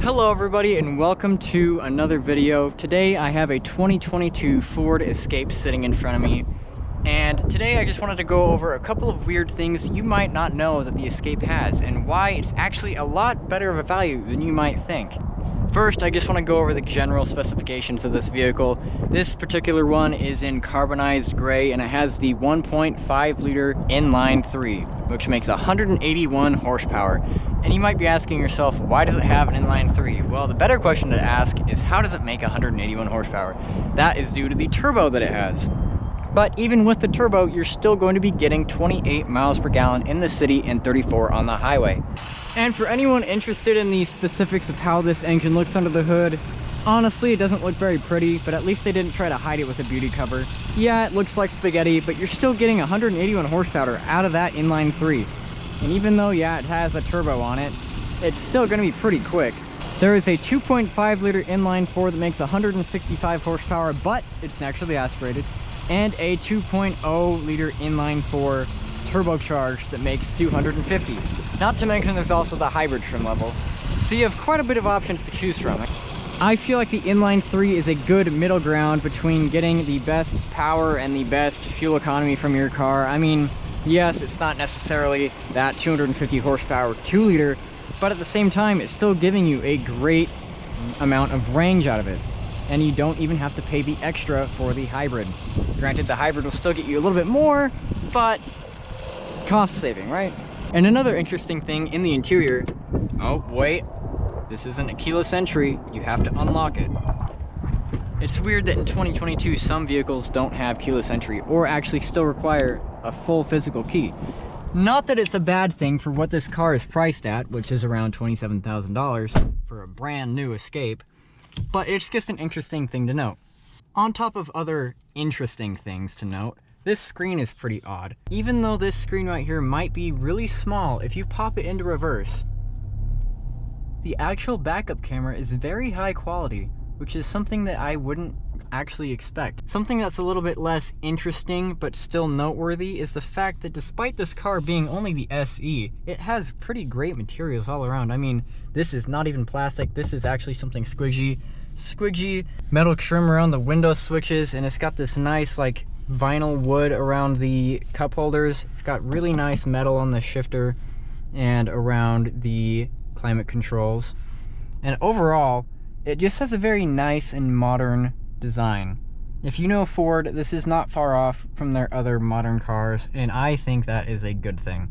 Hello everybody and welcome to another video. Today I have a 2022 Ford Escape sitting in front of me, and today I just wanted to go over a couple of weird things you might not know that the Escape has and why it's actually a lot better of a value than you might think. First, I just want to go over the general specifications of this vehicle. This particular one is in carbonized gray and it has the 1.5 liter inline 3, which makes 181 horsepower. And you might be asking yourself, why does it have an inline 3? Well, the better question to ask is, how does it make 181 horsepower? That is due to the turbo that it has. But even with the turbo, you're still going to be getting 28 miles per gallon in the city and 34 on the highway. And for anyone interested in the specifics of how this engine looks under the hood, honestly, it doesn't look very pretty, but at least they didn't try to hide it with a beauty cover. Yeah, it looks like spaghetti, but you're still getting 181 horsepower out of that inline 3. And even though, yeah, it has a turbo on it, it's still going to be pretty quick. There is a 2.5 liter inline 4 that makes 165 horsepower, but it's naturally aspirated, and a 2.0 liter inline 4 turbocharged that makes 250. Not to mention there's also the hybrid trim level. So you have quite a bit of options to choose from. I feel like the inline 3 is a good middle ground between getting the best power and the best fuel economy from your car. I mean, yes, it's not necessarily that 250 horsepower 2 liter, but at the same time, it's still giving you a great amount of range out of it. And you don't even have to pay the extra for the hybrid. Granted, the hybrid will still get you a little bit more, but cost saving, right? And another interesting thing in the interior, oh wait, this isn't a keyless entry, you have to unlock it. It's weird that in 2022 some vehicles don't have keyless entry or actually still require a full physical key. Not that it's a bad thing for what this car is priced at, which is around $27,000 for a brand new Escape, but it's just an interesting thing to note. On top of other interesting things to note, this screen is pretty odd. Even though this screen right here might be really small, if you pop it into reverse, the actual backup camera is very high quality, which is something that I wouldn't actually expect. Something that's a little bit less interesting but still noteworthy is the fact that despite this car being only the SE, it has pretty great materials all around. I mean, this is not even plastic, this is actually something squidgy metal trim around the window switches, and it's got this nice like vinyl wood around the cup holders. It's got really nice metal on the shifter and around the climate controls. And overall, it just has a very nice and modern design. If you know Ford, this is not far off from their other modern cars, and I think that is a good thing.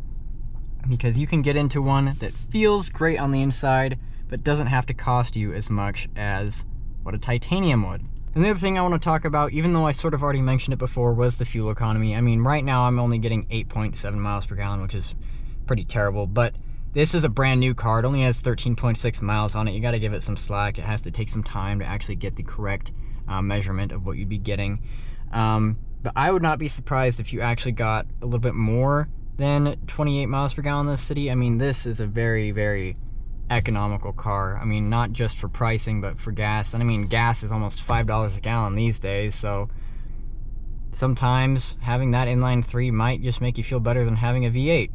Because you can get into one that feels great on the inside, but doesn't have to cost you as much as what a titanium would. And the other thing I want to talk about, even though I sort of already mentioned it before, was the fuel economy. I mean, right now I'm only getting 8.7 miles per gallon, which is pretty terrible, but this is a brand new car. It only has 13.6 miles on it. You got to give it some slack. It has to take some time to actually get the correct measurement of what you'd be getting. But I would not be surprised if you actually got a little bit more than 28 miles per gallon in this city. I mean, this is a very, very economical car. I mean, not just for pricing, but for gas. And I mean, gas is almost $5 a gallon these days, so sometimes having that inline 3 might just make you feel better than having a V8.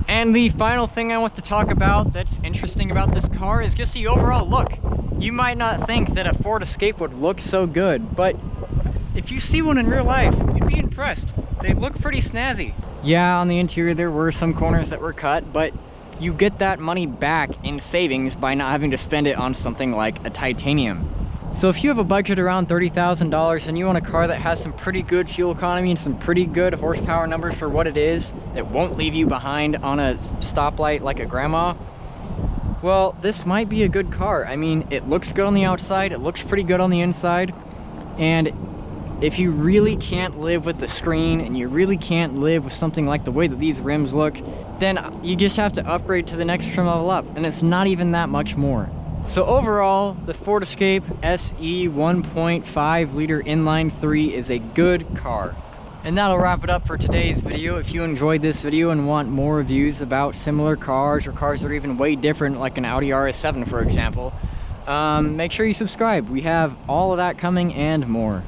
And the final thing I want to talk about that's interesting about this car is just the overall look. You might not think that a Ford Escape would look so good, but if you see one in real life, you'd be impressed. They look pretty snazzy. Yeah, on the interior there were some corners that were cut, but you get that money back in savings by not having to spend it on something like a titanium. So if you have a budget around $30,000 and you want a car that has some pretty good fuel economy and some pretty good horsepower numbers for what it is, that won't leave you behind on a stoplight like a grandma, well, this might be a good car. I mean, it looks good on the outside, it looks pretty good on the inside, and if you really can't live with the screen and you really can't live with something like the way that these rims look, then you just have to upgrade to the next trim level up, and it's not even that much more. So overall, the Ford Escape SE 1.5 liter inline 3 is a good car. And that'll wrap it up for today's video. If you enjoyed this video and want more reviews about similar cars or cars that are even way different, like an Audi RS7 for example, make sure you subscribe. We have all of that coming and more.